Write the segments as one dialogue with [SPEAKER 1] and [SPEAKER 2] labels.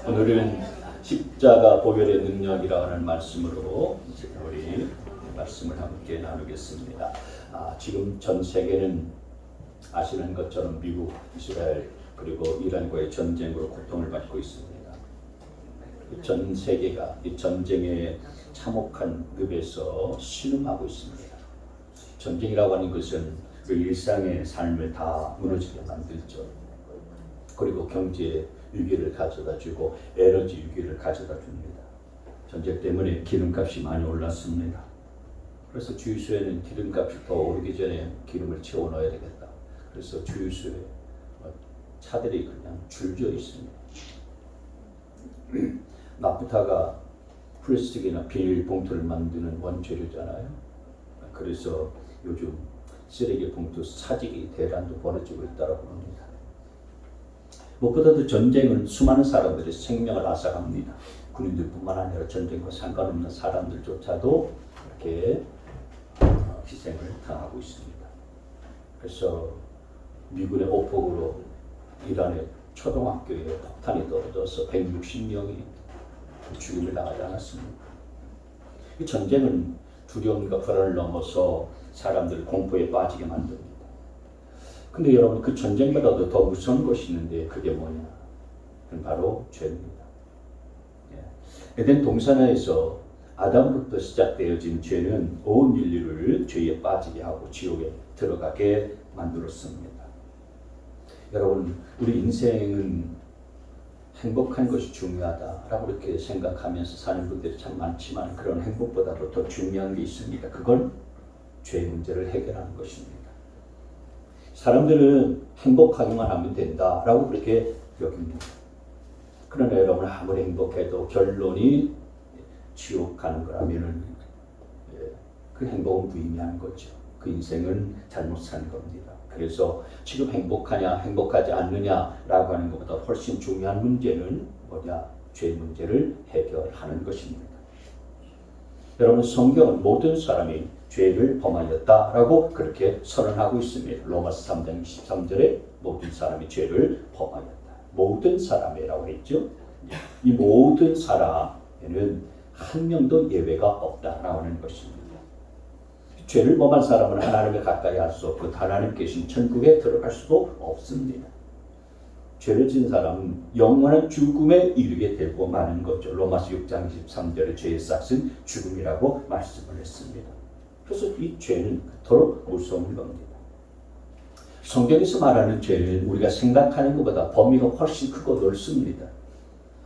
[SPEAKER 1] 오늘은 십자가 보혈의 능력이라 하는 말씀으로 우리 말씀을 함께 나누겠습니다. 지금 전 세계는 아시는 것처럼 미국, 이스라엘 그리고 이란과의 전쟁으로 고통을 받고 있습니다. 전 세계가 이 전쟁의 참혹한 늪에서 신음하고 있습니다. 전쟁이라고 하는 것은 그 일상의 삶을 다 무너지게 만들죠. 그리고 경제 위기를 가져다 주고 에너지 위기를 가져다 줍니다. 전쟁 때문에 기름값이 많이 올랐습니다. 그래서 주유소에는 기름값이 더 오르기 전에 기름을 채워 넣어야 되겠다. 그래서 주유소에 차들이 그냥 줄져 있습니다. 나프타가 플라스틱이나 비닐 봉투를 만드는 원재료잖아요. 그래서 요즘 쓰레기 봉투 사직이 대란도 벌어지고 있다고 합니다. 무엇보다도 전쟁은 수많은 사람들의 생명을 앗아갑니다. 군인들뿐만 아니라 전쟁과 상관없는 사람들조차도 이렇게 희생을 당하고 있습니다. 그래서 미군의 오폭으로 이란의 초등학교에 폭탄이 떨어져서 160명이 죽임을 당하지 않았습니다. 이 전쟁은 두려움과 불안을 넘어서 사람들을 공포에 빠지게 만듭니다. 근데 여러분, 그 전쟁보다도 더 무서운 것이 있는데 그게 뭐냐? 그건 바로 죄입니다. 에덴 동산에서 아담부터 시작되어진 죄는 온 인류를 죄에 빠지게 하고 지옥에 들어가게 만들었습니다. 여러분, 우리 인생은 행복한 것이 중요하다라고 이렇게 생각하면서 사는 분들이 참 많지만 그런 행복보다도 더 중요한 게 있습니다. 그건 죄 문제를 해결하는 것입니다. 사람들은 행복하기만 하면 된다라고 그렇게 여깁니다. 그러나 여러분, 아무리 행복해도 결론이 지옥 가는 거라면은 그 행복은 무의미한 거죠. 그 인생은 잘못 산 겁니다. 그래서 지금 행복하냐 행복하지 않느냐라고 하는 것보다 훨씬 중요한 문제는 뭐냐? 죄 문제를 해결하는 것입니다. 여러분, 성경은 모든 사람이 죄를 범하였다라고 그렇게 선언하고 있습니다. 로마서 3장 23절에 모든 사람이 죄를 범하였다. 모든 사람이라고 했죠. 이 모든 사람에는 한 명도 예외가 없다라고 하는 것입니다. 죄를 범한 사람은 하나님에 가까이 할 수 없고 하나님 계신 천국에 들어갈 수도 없습니다. 죄를 지은 사람은 영원한 죽음에 이르게 되고 마는 거죠. 로마서 6장 23절에 죄의 싹은 죽음이라고 말씀을 했습니다. 그래서 이 죄는 그토록 무서운 겁니다. 성경에서 말하는 죄는 우리가 생각하는 것보다 범위가 훨씬 크고 넓습니다.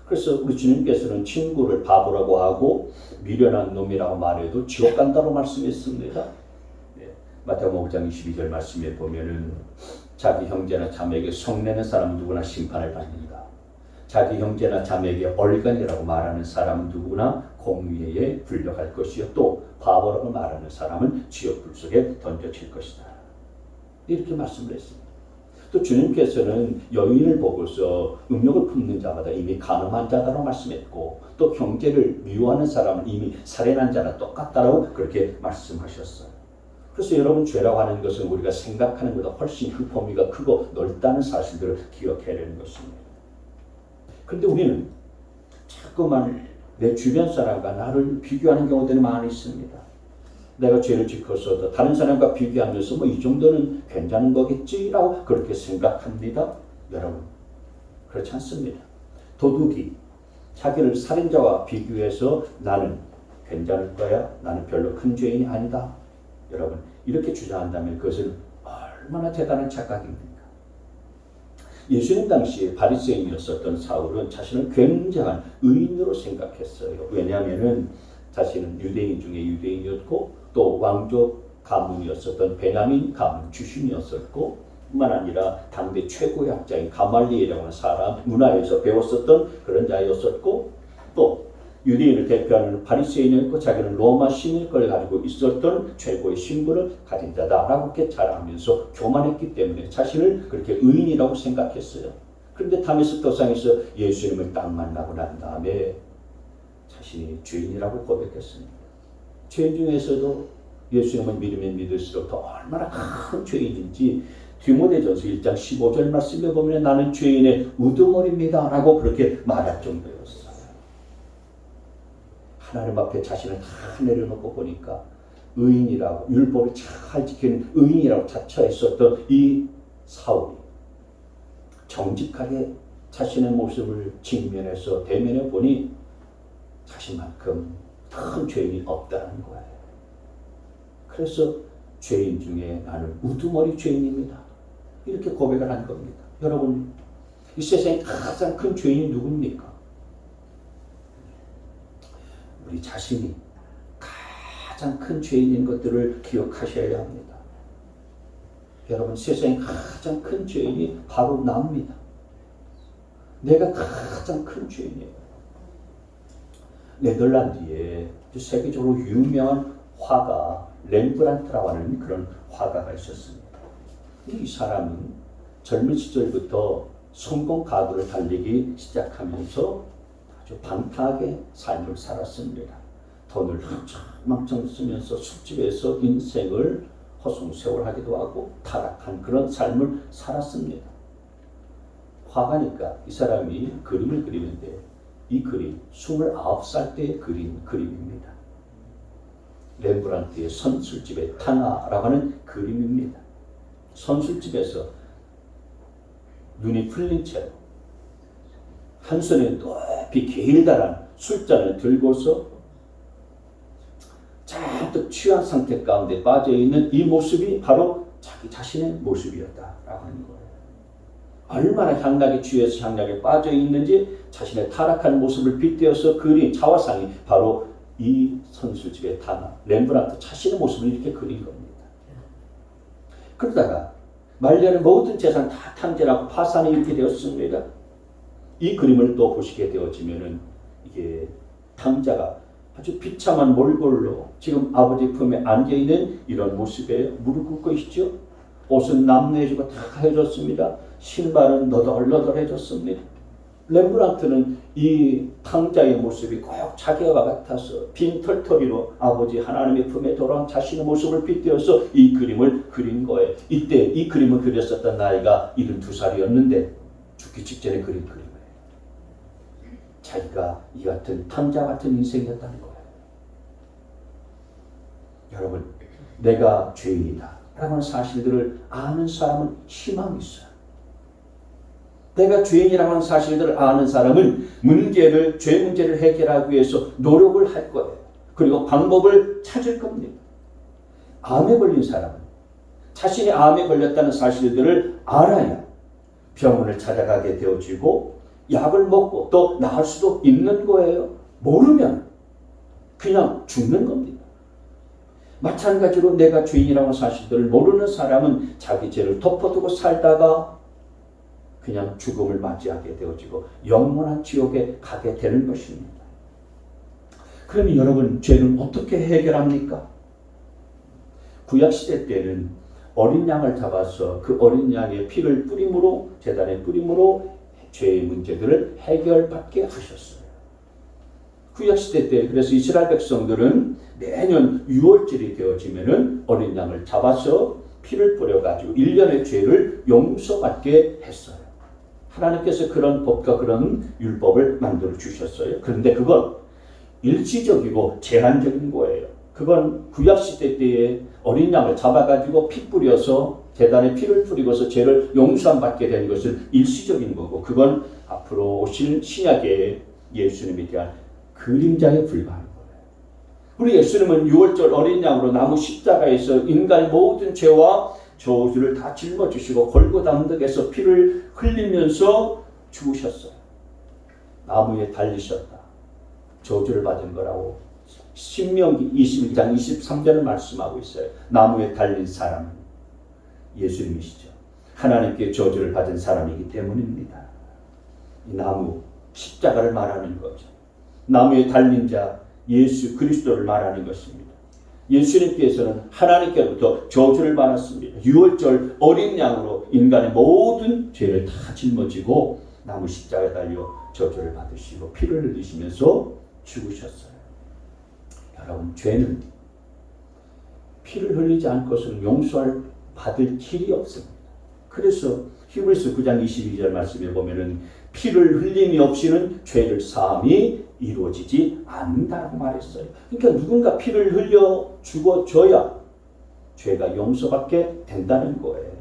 [SPEAKER 1] 그래서 우리 주님께서는 친구를 바보라고 하고 미련한 놈이라고 말해도 지옥 간다고 말씀했습니다. 마태복음 5장 22절 말씀에 보면은 자기 형제나 자매에게 속내는 사람은 누구나 심판을 받는다. 자기 형제나 자매에게 얼간이라고 말하는 사람은 누구나 공의에 불려갈 것이요 또 바보라고 말하는 사람은 지옥 불 속에 던져질 것이다. 이렇게 말씀을 했습니다. 또 주님께서는 여인을 보고서 음욕을 품는 자마다 이미 간음한 자다라고 말씀했고 또 형제를 미워하는 사람은 이미 살인한 자나 똑같다라고 그렇게 말씀하셨어요. 그래서 여러분, 죄라고 하는 것은 우리가 생각하는 것보다 훨씬 그 범위가 크고 넓다는 사실들을 기억해야 되는 것입니다. 그런데 우리는 자꾸만 내 주변 사람과 나를 비교하는 경우들이 많이 있습니다. 내가 죄를 짓고서도 다른 사람과 비교하면서 이 정도는 괜찮은 거겠지라고 그렇게 생각합니다. 여러분, 그렇지 않습니다. 도둑이 자기를 살인자와 비교해서 나는 괜찮을 거야, 나는 별로 큰 죄인이 아니다, 여러분, 이렇게 주장한다면 그것은 얼마나 대단한 착각입니까? 예수님 당시에 바리새인이었었던 사울은 자신을 굉장한 의인으로 생각했어요. 왜냐하면 자신은 유대인 중에 유대인이었고 또 왕족 가문이었었던 베냐민 가문 출신이었었고 뿐만 아니라 당대 최고의 학자인 가말리엘이라고 하는 사람 문화에서 배웠었던 그런 자였었고 또 유대인을 대표하는 바리새인이었고 자기는 로마 신일 걸 가지고 있었던 최고의 신분을 가진 자다라고 이렇게 자랑하면서 교만했기 때문에 자신을 그렇게 의인이라고 생각했어요. 그런데 다메섹 도상에서 예수님을 딱 만나고 난 다음에 자신이 죄인이라고 고백했습니다. 죄인 중에서도 예수님을 믿으면 믿을수록 더 얼마나 큰 죄인인지 디모데전서 1장 15절 말씀에 보면 나는 죄인의 우두머리입니다 라고 그렇게 말할 정도였어요. 하나님 앞에 자신을 다 내려놓고 보니까 의인이라고, 율법을 잘 지키는 의인이라고 자처했었던 이 사울이 정직하게 자신의 모습을 직면해서 대면해 보니 자신만큼 큰 죄인이 없다는 거예요. 그래서 죄인 중에 나는 우두머리 죄인입니다, 이렇게 고백을 한 겁니다. 여러분, 이 세상에 가장 큰 죄인이 누굽니까? 우리 자신이 가장 큰 죄인인 것들을 기억하셔야 합니다. 여러분, 세상에 가장 큰 죄인이 바로 나입니다. 내가 가장 큰 죄인이에요. 네덜란드에 세계적으로 유명한 화가 렘브란트라고 하는 그런 화가가 있었습니다. 이 사람은 젊은 시절부터 성공 가도를 달리기 시작하면서 아주 방탕하게 삶을 살았습니다. 돈을 흥청망청 쓰면서 술집에서 인생을 허송세월하기도 하고 타락한 그런 삶을 살았습니다. 화가니까 이 사람이 그림을 그리는데 이 그림 29살 때 그린 그림입니다. 렘브란트의 선술집의 탕아라고 하는 그림입니다. 선술집에서 눈이 풀린 채로 한 손에 높이 길다란 술잔을 들고서 잔뜩 취한 상태 가운데 빠져있는 이 모습이 바로 자기 자신의 모습이었다라고 하는 거예요. 얼마나 향락에 취해서 향락에 빠져있는지 자신의 타락한 모습을 빗대어서 그린 자화상이 바로 이 선술집의 탕아, 렘브란트 자신의 모습을 이렇게 그린 겁니다. 그러다가 말년에 모든 재산 다 탕진하고 파산이 이렇게 되었습니다. 이 그림을 또 보시게 되어지면은 이게 탕자가 아주 비참한 몰골로 지금 아버지 품에 안겨있는 이런 모습에 무릎 꿇고 있죠. 옷은 남루해지고 다 헤어졌습니다. 신발은 너덜너덜해졌습니다. 렘브란트는 이 탕자의 모습이 꼭 자기와 같아서 빈 털터리로 아버지 하나님의 품에 돌아온 자신의 모습을 빗대어서 이 그림을 그린 거예요. 이때 이 그림을 그렸었던 나이가 72살이었는데 죽기 직전에 그린 그림이에요. 자기가 이 같은 탕자 같은 인생이었다는 거예요. 여러분, 내가 죄인이다 라고 하는 사실들을 아는 사람은 희망이 있어요. 내가 죄인이라고 하는 사실들을 아는 사람은 죄 문제를 해결하기 위해서 노력을 할 거예요. 그리고 방법을 찾을 겁니다. 암에 걸린 사람은 자신이 암에 걸렸다는 사실들을 알아야 병원을 찾아가게 되어지고 약을 먹고 또 나을 수도 있는 거예요. 모르면 그냥 죽는 겁니다. 마찬가지로 내가 죄인이라고 하는 사실들을 모르는 사람은 자기 죄를 덮어두고 살다가 그냥 죽음을 맞이하게 되어지고 영원한 지옥에 가게 되는 것입니다. 그러면 여러분, 죄는 어떻게 해결합니까? 구약시대 때는 어린 양을 잡아서 그 어린 양의 피를 뿌림으로, 제단에 뿌림으로 죄의 문제들을 해결받게 하셨어요. 구약시대 때 그래서 이스라엘 백성들은 매년 6월절이 되어지면은 어린 양을 잡아서 피를 뿌려가지고 1년의 죄를 용서받게 했어요. 하나님께서 그런 법과 그런 율법을 만들어 주셨어요. 그런데 그건 일시적이고 제한적인 거예요. 그건 구약시대 때에 어린 양을 잡아가지고 피 뿌려서 제단에 피를 뿌리고서 죄를 용서함 받게 된 것은 일시적인 거고, 그건 앞으로 오실 신약의 예수님에 대한 그림자에 불과한 거예요. 우리 예수님은 6월절 어린 양으로 나무 십자가에서 인간의 모든 죄와 저주를 다 짊어지시고 골고다 언덕에서 피를 흘리면서 죽으셨어요. 나무에 달리셨다. 저주를 받은 거라고 신명기 21장 23절을 말씀하고 있어요. 나무에 달린 사람은 예수님이시죠. 하나님께 저주를 받은 사람이기 때문입니다. 이 나무, 십자가를 말하는 거죠. 나무에 달린 자 예수 그리스도를 말하는 것입니다. 예수님께서는 하나님께로부터 저주를 받았습니다. 6월절 어린 양으로 인간의 모든 죄를 다 짊어지고 나무 십자가에 달려 저주를 받으시고 피를 흘리시면서 죽으셨어요. 여러분, 죄는 피를 흘리지 않고서는 용서를 받을 길이 없습니다. 그래서 히브리서 9장 22절 말씀에 보면은 피를 흘림이 없이는 죄를 사함이 이루어지지 않는다고 말했어요. 그러니까 누군가 피를 흘려 죽어줘야 죄가 용서받게 된다는 거예요.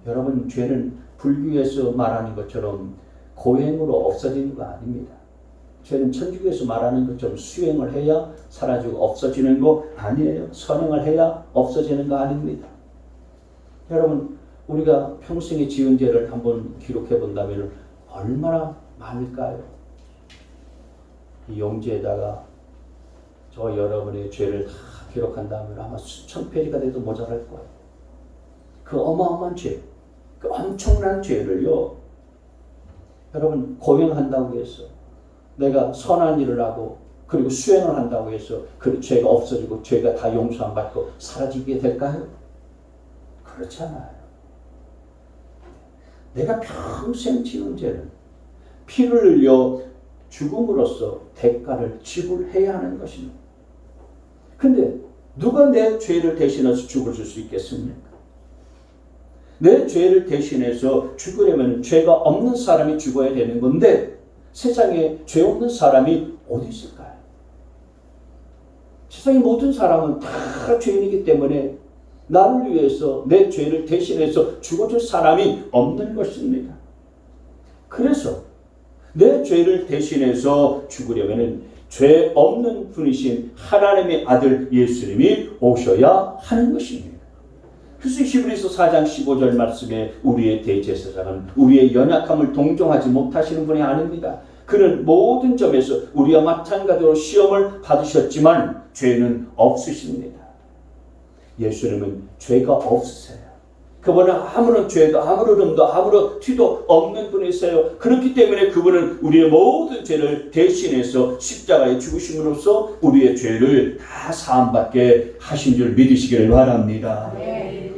[SPEAKER 1] 여러분, 죄는 불교에서 말하는 것처럼 고행으로 없어지는 거 아닙니다. 죄는 천주교에서 말하는 것처럼 수행을 해야 사라지고 없어지는 거 아니에요. 선행을 해야 없어지는 거 아닙니다. 여러분, 우리가 평생에 지은 죄를 한번 기록해 본다면 얼마나 많을까요? 이 용지에다가 저 여러분의 죄를 다 기록한다면 아마 수천 페이지가 돼도 모자랄 거예요. 그 어마어마한 죄, 그 엄청난 죄를요, 여러분, 고행한다고 해서 내가 선한 일을 하고 그리고 수행을 한다고 해서 그 죄가 없어지고 죄가 다 용서 안 받고 사라지게 될까요? 그렇지 않아요. 내가 평생 지은 죄는 피를 흘려 죽음으로써 대가를 지불해야 하는 것입니다. 근데 누가 내 죄를 대신해서 죽어줄 수 있겠습니까? 내 죄를 대신해서 죽으려면 죄가 없는 사람이 죽어야 되는 건데 세상에 죄 없는 사람이 어디 있을까요? 세상의 모든 사람은 다 죄인이기 때문에 나를 위해서 내 죄를 대신해서 죽어줄 사람이 없는 것입니다. 그래서 내 죄를 대신해서 죽으려면 죄 없는 분이신 하나님의 아들 예수님이 오셔야 하는 것입니다. 그래서 히브리서 4장 15절 말씀에 우리의 대제사장은 우리의 연약함을 동정하지 못하시는 분이 아닙니다. 그는 모든 점에서 우리와 마찬가지로 시험을 받으셨지만 죄는 없으십니다. 예수님은 죄가 없으세요. 그분은 아무런 죄도 아무런 흠도 아무런 티도 없는 분이세요. 그렇기 때문에 그분은 우리의 모든 죄를 대신해서 십자가에 죽으심으로써 우리의 죄를 다 사함받게 하신 줄 믿으시기를 바랍니다. 네.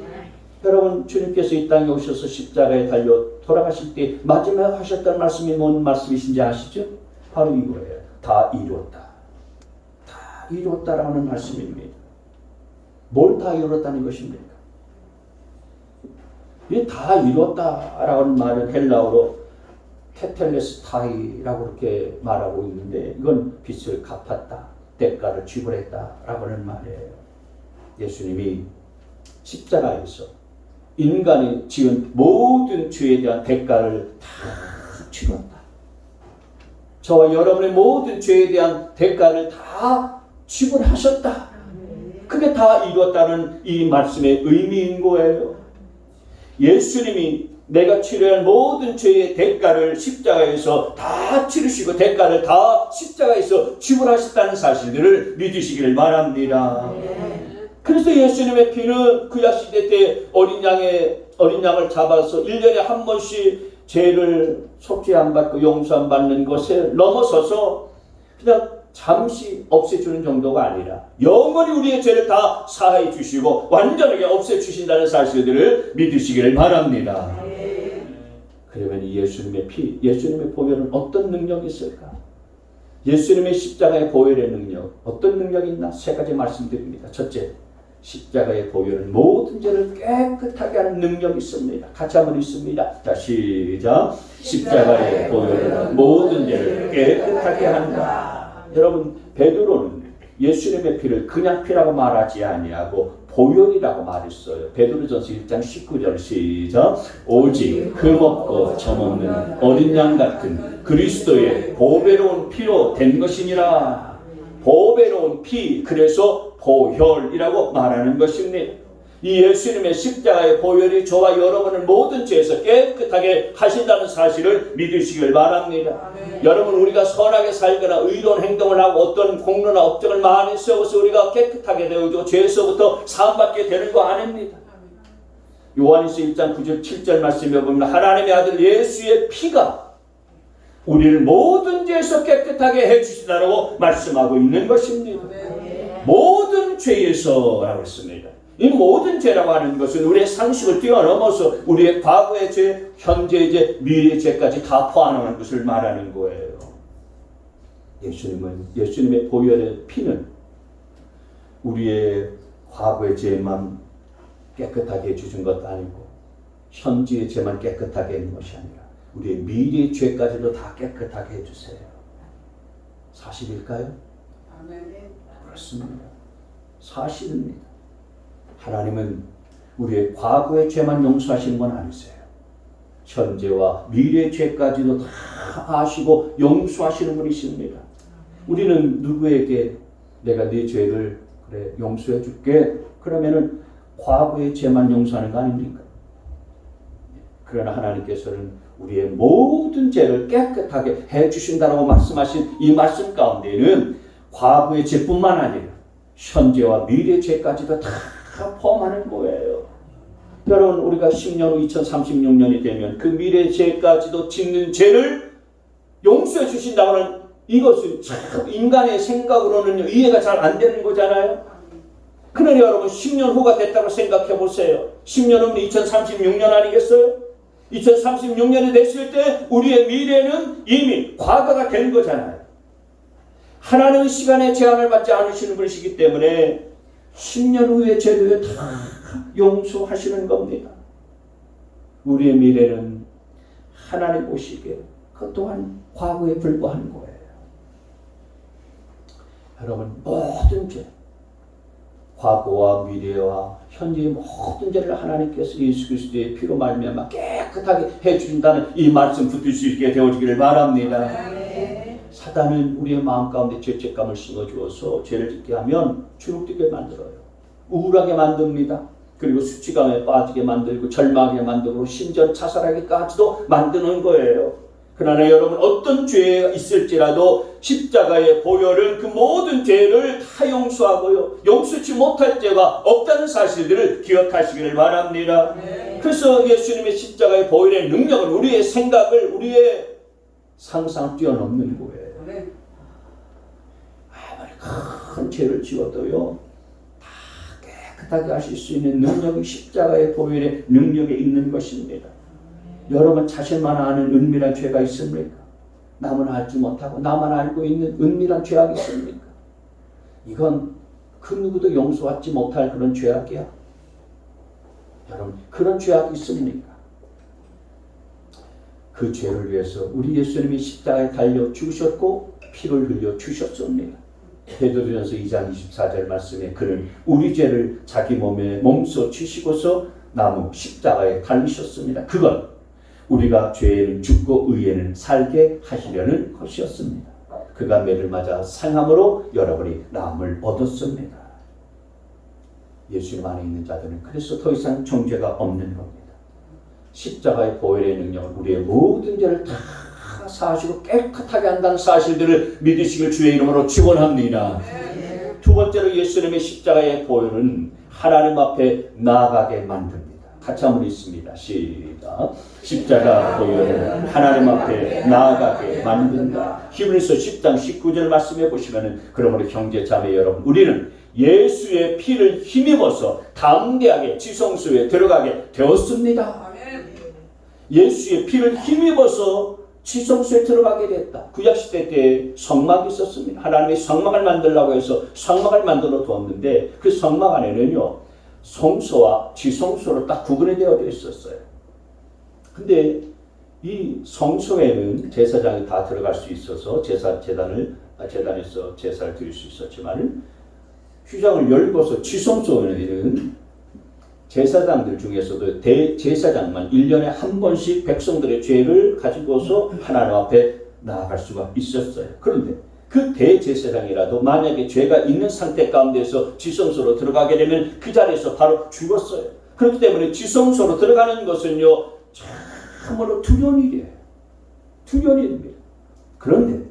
[SPEAKER 1] 여러분, 주님께서 이 땅에 오셔서 십자가에 달려 돌아가실 때 마지막 하셨던 말씀이 뭔 말씀이신지 아시죠? 바로 이거예요. 다 이루었다. 다 이루었다라는 말씀입니다. 뭘 다 이뤘다는 것입니까? 이 다 이뤘다라는 말은 헬라어로 테텔레스타이라고 그렇게 말하고 있는데 이건 빚을 갚았다, 대가를 지불했다라고 하는 말이에요. 예수님이 십자가에서 인간이 지은 모든 죄에 대한 대가를 다 치렀다. 저와 여러분의 모든 죄에 대한 대가를 다 지불하셨다. 그게 다 이뤘다는 이 말씀의 의미인 거예요. 예수님이 내가 치러야 할 모든 죄의 대가를 십자가에서 다 치르시고 대가를 다 십자가에서 지불하셨다는 사실들을 믿으시기를 바랍니다. 그래서 예수님의 피는 구약시대 때 어린 양을 잡아서 1년에 한 번씩 죄를 속죄 안 받고 용서 안 받는 것을 넘어서서 그냥 잠시 없애주는 정도가 아니라 영원히 우리의 죄를 다 사하해 주시고 완전하게 없애주신다는 사실들을 믿으시기를 바랍니다. 그러면 이 예수님의 피, 예수님의 보혈은 어떤 능력이 있을까? 예수님의 십자가의 보혈의 능력, 어떤 능력이 있나? 세 가지 말씀드립니다. 첫째, 십자가의 보혈은 모든 죄를 깨끗하게 하는 능력이 있습니다. 같이 한번 읽습니다. 자, 시작. 십자가의 보혈은 모든 죄를 깨끗하게 한다. 여러분, 베드로는 예수님의 피를 그냥 피라고 말하지 아니하고 보혈이라고 말했어요. 베드로전서 1장 19절 시작. 오직 흠없고 점없는 어린 양 같은 그리스도의 보배로운 피로 된 것이니라. 보배로운 피, 그래서 보혈이라고 말하는 것입니다. 이 예수님의 십자가의 보혈이 저와 여러분을 모든 죄에서 깨끗하게 하신다는 사실을 믿으시길 바랍니다. 여러분, 우리가 선하게 살거나 의로운 행동을 하고 어떤 공로나 업적을 많이 세워서 우리가 깨끗하게 되어지고 죄에서부터 사함받게 되는 거 아닙니다. 요한일서 1장 9절 7절 말씀에 보면 하나님의 아들 예수의 피가 우리를 모든 죄에서 깨끗하게 해주시다라고 말씀하고 있는 것입니다. 모든 죄에서라고 했습니다. 이 모든 죄라고 하는 것은 우리의 상식을 뛰어넘어서 우리의 과거의 죄, 현재의 죄, 미래의 죄까지 다 포함하는 것을 말하는 거예요. 예수님의 보혈의 피는 우리의 과거의 죄만 깨끗하게 해주신 것도 아니고 현재의 죄만 깨끗하게 하는 것이 아니라 우리의 미래의 죄까지도 다 깨끗하게 해주세요. 사실일까요? 그렇습니다. 사실입니다. 하나님은 우리의 과거의 죄만 용서하시는 건 아니세요. 현재와 미래의 죄까지도 다 아시고 용서하시는 분이십니다. 우리는 누구에게 내가 네 죄를 그래 용서해 줄게 그러면은 과거의 죄만 용서하는 거 아닙니까? 그러나 하나님께서는 우리의 모든 죄를 깨끗하게 해주신다고 말씀하신 이 말씀 가운데는 과거의 죄뿐만 아니라 현재와 미래의 죄까지도 다 포함하는 거예요. 여러분 우리가 10년 후 2036년이 되면 그 미래의 죄까지도 짓는 죄를 용서해 주신다고는 이것은 참 인간의 생각으로는 이해가 잘 안 되는 거잖아요. 그러니 여러분 10년 후가 됐다고 생각해 보세요. 10년 후면 2036년 아니겠어요? 2036년이 됐을 때 우리의 미래는 이미 과거가 된 거잖아요. 하나님은 시간의 제한을 받지 않으시는 분이시기 때문에 10년 후의 죄도 다 용서하시는 겁니다. 우리의 미래는 하나님 보시기에 그것 또한 과거에 불과한 거예요. 여러분 모든 죄, 과거와 미래와 현재의 모든 죄를 하나님께서 예수 그리스도의 피로 말미암아 깨끗하게 해주신다는 이 말씀 붙들 수 있게 되어지기를 바랍니다. 사단은 우리의 마음 가운데 죄책감을 심어주어서 죄를 짓게 하면 주눅들게 만들어요. 우울하게 만듭니다. 그리고 수치감에 빠지게 만들고 절망하게 만들고 심지어 자살하기까지도 만드는 거예요. 그러나 여러분 어떤 죄가 있을지라도 십자가의 보혈은 그 모든 죄를 다 용서하고요. 용서치 못할 죄가 없다는 사실들을 기억하시기를 바랍니다. 그래서 예수님의 십자가의 보혈의 능력은 우리의 생각을 우리의 상상을 뛰어넘는 거예요. 아무리 큰 죄를 지어도요 다 깨끗하게 하실 수 있는 능력이 십자가의 보혈의 능력에 있는 것입니다. 여러분 자신만 아는 은밀한 죄가 있습니까? 남은 알지 못하고 나만 알고 있는 은밀한 죄악이 있습니까? 이건 그 누구도 용서받지 못할 그런 죄악이야. 여러분 그런 죄악이 있습니까? 그 죄를 위해서 우리 예수님이 십자가에 달려 죽으셨고 피를 흘려 주셨습니다. 베드로전서 2장 24절 말씀에 그는 우리 죄를 자기 몸소 지시고서 나무 십자가에 달리셨습니다. 그건 우리가 죄에는 죽고 의에는 살게 하시려는 것이었습니다. 그가 매를 맞아 상함으로 여러분이 나음을 얻었습니다. 예수님 안에 있는 자들은 그래서 더 이상 정죄가 없는 겁니다. 십자가의 보혈의 능력은 우리의 모든 죄를 다 사하시고 깨끗하게 한다는 사실들을 믿으시길 주의 이름으로 축원합니다. 두 번째로 예수님의 십자가의 보혈은 하나님 앞에 나아가게 만듭니다. 같이 한번 읽습니다. 시작. 십자가 보혈은 하나님 앞에 나아가게 만든다. 히브리서 10장 19절 말씀해 보시면은 그러므로 형제 자매 여러분 우리는 예수의 피를 힘입어서 담대하게 지성소에 들어가게 되었습니다. 예수의 피를 힘입어서 지성소에 들어가게 됐다. 구약시대 때 성막이 있었습니다. 하나님이 성막을 만들라고 해서 성막을 만들어 두었는데 그 성막 안에는요 성소와 지성소로 딱 구분이 되어져 있었어요. 근데 이 성소에는 제사장이 다 들어갈 수 있어서 재단에서 제사를 드릴 수 있었지만 휘장을 열고서 지성소에는 제사장들 중에서도 대제사장만 1년에 한 번씩 백성들의 죄를 가지고서 하나님 앞에 나아갈 수가 있었어요. 그런데 그 대제사장이라도 만약에 죄가 있는 상태 가운데서 지성소로 들어가게 되면 그 자리에서 바로 죽었어요. 그렇기 때문에 지성소로 들어가는 것은요 참으로 두려운 일이에요. 두려운 일입니다. 그런데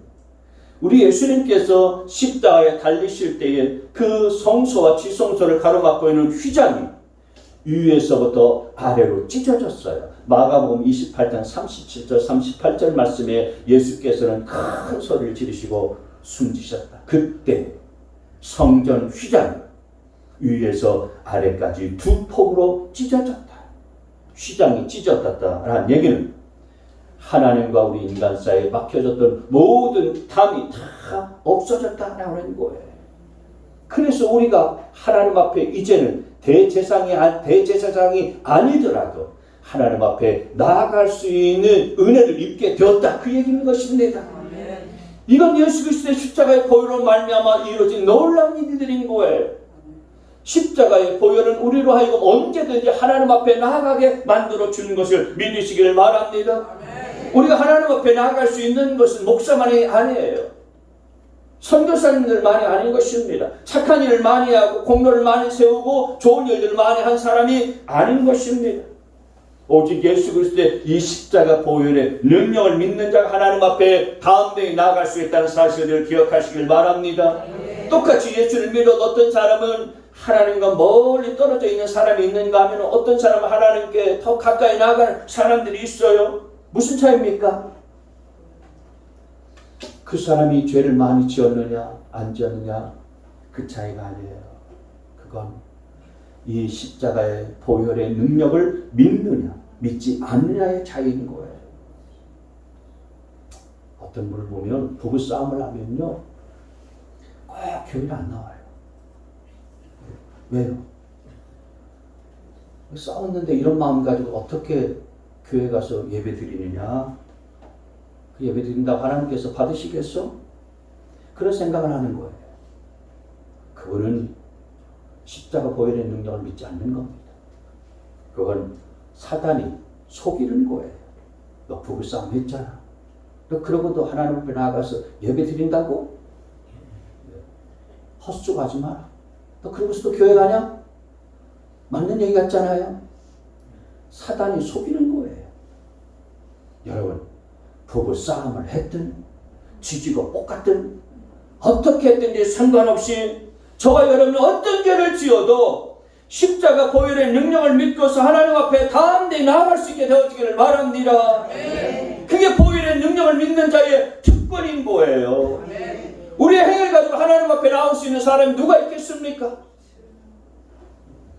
[SPEAKER 1] 우리 예수님께서 십자가에 달리실 때에 그 성소와 지성소를 가로막고 있는 휘장이 위에서부터 아래로 찢어졌어요. 마가복음 28장 37절 38절 말씀에 예수께서는 큰 소리를 지르시고 숨지셨다. 그때 성전 휘장이 위에서 아래까지 두 폭으로 찢어졌다. 휘장이 찢어졌다라는 얘기는 하나님과 우리 인간 사이에 막혀졌던 모든 담이 다 없어졌다라는 거예요. 그래서 우리가 하나님 앞에 이제는 대제사장이 아니더라도 하나님 앞에 나아갈 수 있는 은혜를 입게 되었다. 그 얘기인 것입니다. 이건 예수 그리스도의 십자가의 보혈로 말미암아 이루어진 놀라운 일들인 거예요. 십자가의 보혈은 우리로 하여금 언제든지 하나님 앞에 나아가게 만들어 주는 것을 믿으시기를 바랍니다. 우리가 하나님 앞에 나아갈 수 있는 것은 목사만이 아니에요. 선교사님들만이 아닌 것입니다. 착한 일을 많이 하고 공로를 많이 세우고 좋은 일들을 많이 한 사람이 아닌 것입니다. 오직 예수 그리스도의 이 십자가 보혈의 능력을 믿는 자가 하나님 앞에 담대히 나아갈 수 있다는 사실을 기억하시길 바랍니다. 똑같이 예수를 믿어 어떤 사람은 하나님과 멀리 떨어져 있는 사람이 있는가 하면 어떤 사람은 하나님께 더 가까이 나아가는 사람들이 있어요. 무슨 차이입니까? 그 사람이 죄를 많이 지었느냐 안 지었느냐 그 차이가 아니에요. 그건 이 십자가의 보혈의 능력을 믿느냐 믿지 않느냐의 차이인 거예요. 어떤 분을 보면 부부싸움을 하면요 꼭 교회를 안 나와요. 왜요? 싸웠는데 이런 마음 가지고 어떻게 교회 가서 예배 드리느냐? 그 예배 드린다고 하나님께서 받으시겠어? 그런 생각을 하는 거예요. 그거는 십자가 보혈의 능력을 믿지 않는 겁니다. 그건 사단이 속이는 거예요. 너 부부싸움 했잖아. 너 그러고도 하나님 앞에 나아가서 예배 드린다고? 헛수고하지 마라. 너 그러고서도 교회 가냐? 맞는 얘기 같잖아요. 사단이 속이는 거예요. 여러분, 부부싸움을 했든 지지고 볶았든 어떻게 했든지 상관없이 저와 여러분이 어떤 죄를 지어도 십자가 보혈의 능력을 믿고서 하나님 앞에 담대히 나아갈 수 있게 되어지기를 바랍니다. 그게 보혈의 능력을 믿는 자의 특권인 거예요. 우리의 행위를 가지고 하나님 앞에 나올 수 있는 사람이 누가 있겠습니까?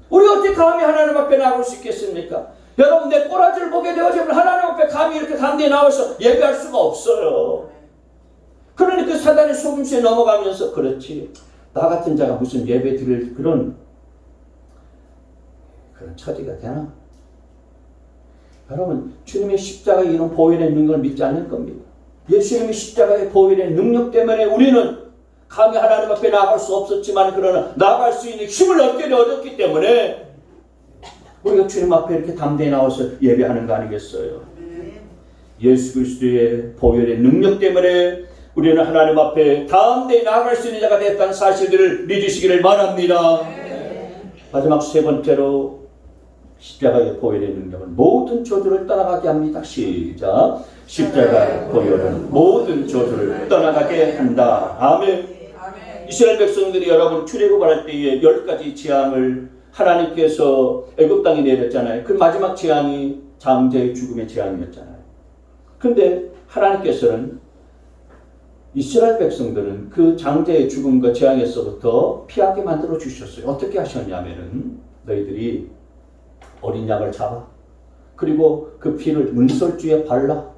[SPEAKER 1] 우리가 어떻게 감히 하나님 앞에 나올 수 있겠습니까? 여러분, 내 꼬라지를 보게 되어지면 하나님 앞에 감히 이렇게 담대히 나와서 예배할 수가 없어요. 그러니 그 사단의 속임수에 넘어가면서 그렇지, 나 같은 자가 무슨 예배 드릴 그런 처지가 되나? 여러분, 주님의 십자가에 이런 보혈의 능력을 믿지 않을 겁니다. 예수님의 십자가의 보혈의 능력 때문에 우리는 감히 하나님 앞에 나아갈 수 없었지만 그러나 나아갈 수 있는 힘을 얻게 얻었기 때문에 우리가 주님 앞에 이렇게 담대히 나와서 예배하는 거 아니겠어요? 예수 그리스도의 보혈의 능력 때문에 우리는 하나님 앞에 담대히 나아갈 수 있는 자가 됐다는 사실들을 믿으시기를 바랍니다. 마지막 세 번째로 십자가의 보혈의 능력은 모든 저주를 떠나가게 합니다. 시작. 십자가 보혈은 모든 저주를 떠나가게 한다. 아멘. 이스라엘 백성들이 여러분 출애굽을 할 때에 10가지 재앙을 하나님께서 애굽 땅에 내렸잖아요. 그 마지막 재앙이 장자의 죽음의 재앙이었잖아요. 그런데 하나님께서는 이스라엘 백성들은 그 장자의 죽음과 재앙에서부터 피하게 만들어 주셨어요. 어떻게 하셨냐면은 너희들이 어린 양을 잡아 그리고 그 피를 문설주에 발라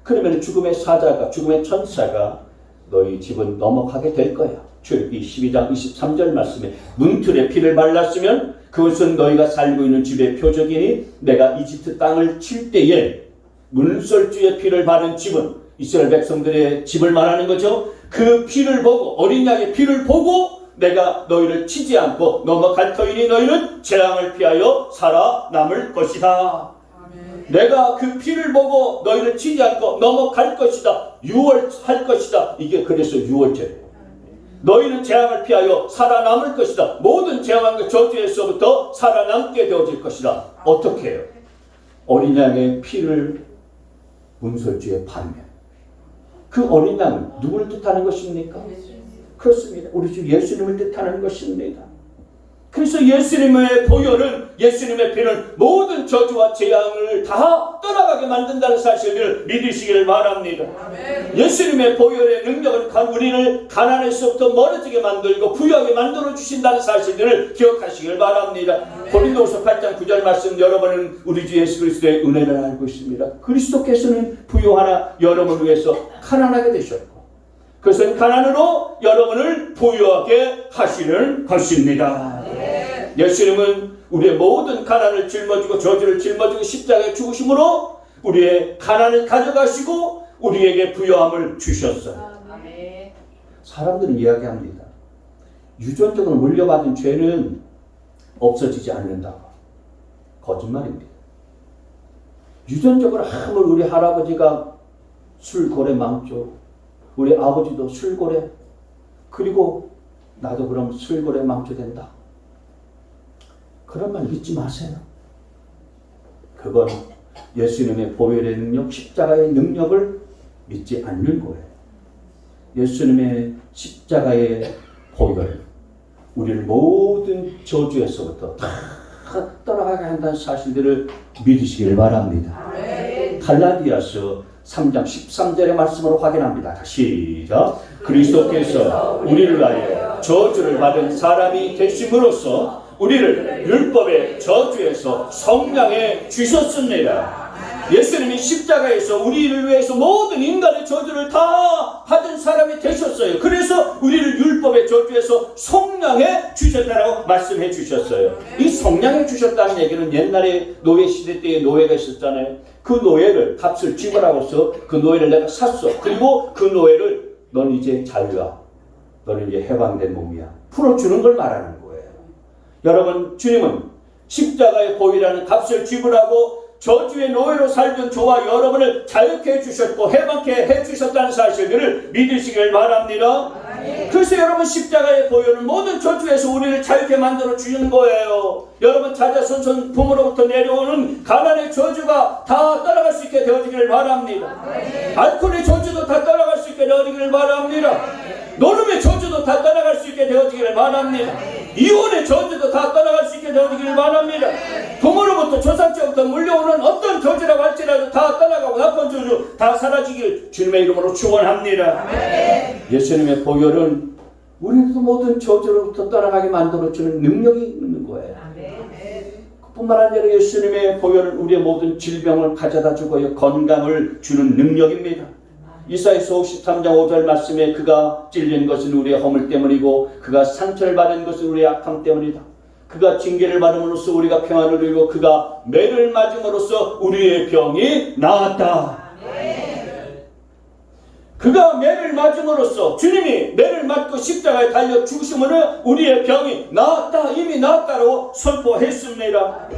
[SPEAKER 1] 그러면 죽음의 사자가 죽음의 천사가 너희 집은 넘어가게 될 거야. 출애굽기 12장 23절 말씀에 문틀에 피를 발랐으면 그것은 너희가 살고 있는 집의 표적이니 내가 이집트 땅을 칠 때에 문설주의 피를 바른 집은 이스라엘 백성들의 집을 말하는 거죠. 그 피를 보고 어린 양의 피를 보고 내가 너희를 치지 않고 넘어갈 터이니 너희는 재앙을 피하여 살아남을 것이다. 아멘. 내가 그 피를 보고 너희를 치지 않고 넘어갈 것이다. 유월할 것이다. 이게 그래서 유월절이에요. 너희는 재앙을 피하여 살아남을 것이다. 모든 재앙과 저주에서부터 살아남게 되어질 것이다. 어떻게 해요? 어린 양의 피를 문설주에 바르면 그 어린 양은 누구를 뜻하는 것입니까? 그렇습니다. 우리 주 예수님을 뜻하는 것입니다. 그래서 예수님의 보혈은 예수님의 피는 모든 저주와 재앙을 다 떠나가게 만든다는 사실을 믿으시기를 바랍니다. 아멘. 예수님의 보혈의 능력은 우리를 가난에서부터 멀어지게 만들고 부유하게 만들어 주신다는 사실들을 기억하시기를 바랍니다. 고린도후서 8장 9절 말씀 여러분은 우리 주 예수 그리스도의 은혜를 알고 있습니다. 그리스도께서는 부유하나 여러분을 위해서 가난하게 되셨고 그것은 가난으로 여러분을 부유하게 하시는 것입니다. 예수님은 우리의 모든 가난을 짊어지고 저주를 짊어지고 십자가에 죽으심으로 우리의 가난을 가져가시고 우리에게 부요함을 주셨어요. 사람들은 이야기합니다. 유전적으로 물려받은 죄는 없어지지 않는다고. 거짓말입니다. 유전적으로 아무리 우리 할아버지가 술고래 망조, 우리 아버지도 술고래, 그리고 나도 그럼 술고래 망조 된다. 그런 말 믿지 마세요. 그건 예수님의 보혈의 능력, 십자가의 능력을 믿지 않는 거예요. 예수님의 십자가의 보혈, 우리를 모든 저주에서부터 다 떠나가게 한다는 사실들을 믿으시길 바랍니다. 갈라디아서 3장 13절의 말씀으로 확인합니다. 시작. 그리스도께서 우리를 위하여 저주를 받은 사람이 되심으로써 우리를 율법의 저주에서 성량해 주셨습니다. 예수님이 십자가에서 우리를 위해서 모든 인간의 저주를 다 받은 사람이 되셨어요. 그래서 우리를 율법의 저주에서 속량해 주셨다라고 말씀해 주셨어요. 이 속량해 주셨다는 얘기는 옛날에 노예 시대 때에 노예가 있었잖아요. 그 노예를 값을 지불하고서 그 노예를 내가 샀어. 그리고 그 노예를 넌 이제 자유야. 너는 이제 해방된 몸이야. 풀어주는 걸 말하는 거예요. 여러분, 주님은 십자가의 보혈이라는 값을 지불하고 저주의 노예로 살던 저와 여러분을 자유케 해주셨고 해방케 해주셨다는 사실들을 믿으시길 바랍니다. 그래서 여러분, 십자가의 보혈은 모든 저주에서 우리를 자유케 만들어 주는 거예요. 여러분, 자자손손 부모로부터 내려오는 가난의 저주가 다 따라갈 수 있게 되어지기를 바랍니다. 알코올의 저주도 다 따라갈 수 있게 되어지기를 바랍니다. 노름의 저주도 다 따라갈 수 있게 되어지기를 바랍니다. 이혼의 저주도 다 따라갈 수 있게 되어지기를 바랍니다. 부모로부터 조상제부터 물려오는 어떤 저주라고 할지라도 다 따라가고 나쁜 저주 다 사라지기를 주님의 이름으로 축원합니다. 예수님의 보혈은 우리도 모든 저주로부터 떠나가게 만들어주는 능력이 있는 거예요. 그뿐만 아니라 예수님의 보혈은 우리의 모든 질병을 가져다 주고 건강을 주는 능력입니다. 이사야서 53장 5절 말씀에 그가 찔린 것은 우리의 허물 때문이고 그가 상처를 받은 것은 우리의 악함 때문이다. 그가 징계를 받음으로써 우리가 평안을 누리고 그가 매를 맞음으로써 우리의 병이 나았다. 그가 매를 맞음으로써 주님이 매를 맞고 십자가에 달려 죽으심으로 우리의 병이 나았다. 이미 나았다고 선포했습니다.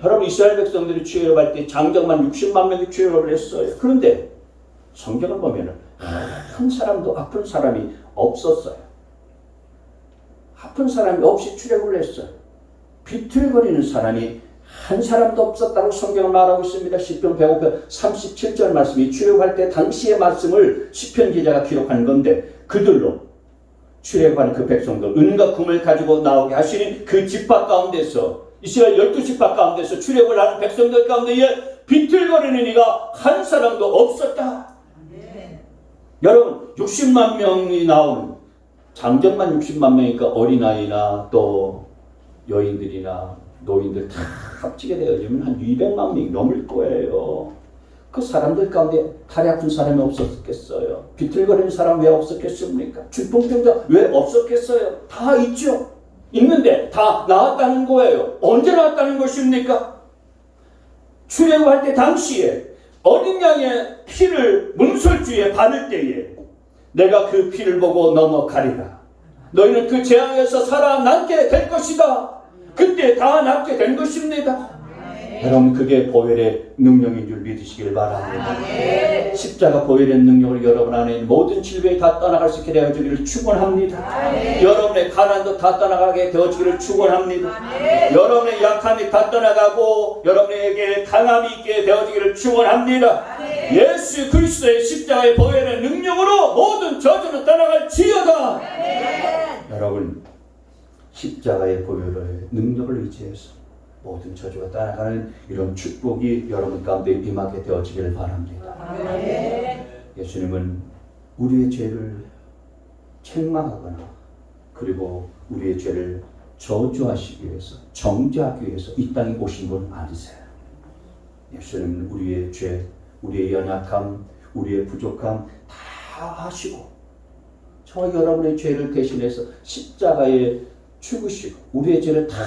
[SPEAKER 1] 여러분, 이스라엘 백성들이 출애굽할 때 장정만 60만 명이 출애굽을 했어요. 그런데 성경을 보면은 한 사람도 아픈 사람이 없었어요. 아픈 사람이 없이 출애굽을 했어요. 비틀거리는 사람이 한 사람도 없었다고 성경을 말하고 있습니다. 시편 105편 37절 말씀이 출애굽할 때 당시의 말씀을 시편 기자가 기록한 건데, 그들로 출애굽한 그 백성들 은과 금을 가지고 나오게 하시는 그 지파 가운데서, 이스라엘 12지파 가운데서 출애굽을 하는 백성들 가운데에 비틀거리는 이가 한 사람도 없었다. 여러분, 60만 명이 나오는, 장정만 60만 명이니까 어린아이나 또 여인들이나 노인들 다 합치게 되어지면 한 200만 명이 넘을 거예요. 그 사람들 가운데 다리 아픈 사람이 없었겠어요? 비틀거리는 사람 왜 없었겠습니까? 중풍병자 왜 없었겠어요? 다 있죠. 있는데 다 나왔다는 거예요. 언제 나왔다는 것입니까? 출애굽할 때 당시에 어린 양의 피를 문설주에 바를 때에 내가 그 피를 보고 넘어가리라. 너희는 그 재앙에서 살아남게 될 것이다. 그때 다 낫게 된 것입니다. 여러분, 그게 보혈의 능력인 줄 믿으시길 바랍니다. 십자가 보혈의 능력을 여러분 안에 있는 모든 질병이 다 떠나갈 수 있게 되어지기를 축원합니다. 여러분의 가난도 다 떠나가게 되어지기를 축원합니다. 여러분의 약함이 다 떠나가고 여러분에게 강함이 있게 되어지기를 축원합니다. 예수 그리스도의 십자가의 보혈의 능력으로 모든 저주는 떠나갈지어다. 여러분, 십자가의 보혈의 능력을 의지해서 모든 저주가 따라가는 이런 축복이 여러분 가운데 임하게 되어지기를 바랍니다. 예수님은 우리의 죄를 책망하거나 그리고 우리의 죄를 저주하시기 위해서, 정죄하기 위해서 이 땅에 오신 분 아니세요. 예수님은 우리의 죄, 우리의 연약함, 우리의 부족함 다 하시고 저와 여러분의 죄를 대신해서 십자가에 죽으시고 우리의 죄를 다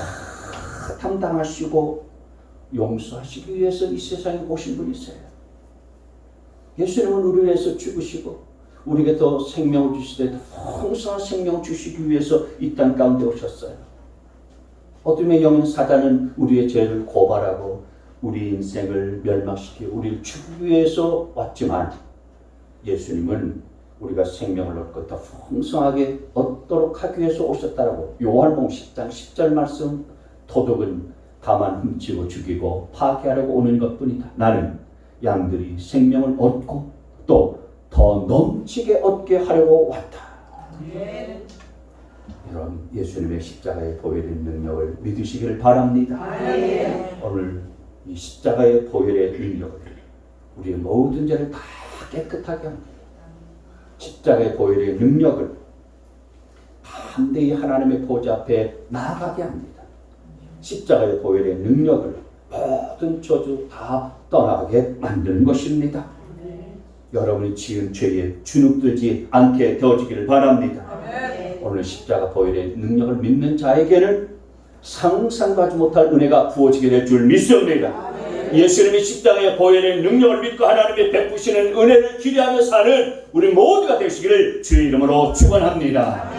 [SPEAKER 1] 담당하시고 용서하시기 위해서 이 세상에 오신 분이세요. 예수님은 우리를 위해서 죽으시고 우리에게 더 생명을 주시되 풍성한 생명을 주시기 위해서 이 땅 가운데 오셨어요. 어둠의 영인 사단은 우리의 죄를 고발하고 우리 인생을 멸망시키고 우리를 죽이기 위해서 왔지만 예수님은 우리가 생명을 얻고 더 풍성하게 얻도록 하기 위해서 오셨다라고 요한복음 10장 10절 말씀, 도둑은 다만 훔치고 죽이고 파괴하려고 오는 것뿐이다. 나는 양들이 생명을 얻고 또 더 넘치게 얻게 하려고 왔다. 여러분, 예수님의 십자가에 보혈의 능력을 믿으시기를 바랍니다. 오늘 이 십자가의 보혈의 능력을 우리의 모든 죄를 다 깨끗하게 합니다. 십자가의 보혈의 능력을 담대히 하나님의 보좌 앞에 나아가게 합니다. 십자가의 보혈의 능력을 모든 저주 다 떠나게 만드는 것입니다. 여러분이 지은 죄에 주눅들지 않게 되어지기를 바랍니다. 오늘 십자가 보혈의 능력을 믿는 자에게는 상상하지 못할 은혜가 부어지게 될 줄 믿습니다. 예수님의 십자가의 보혈의 능력을 믿고 하나님의 베푸시는 은혜를 기대하며 사는 우리 모두가 되시기를 주의 이름으로 축원합니다.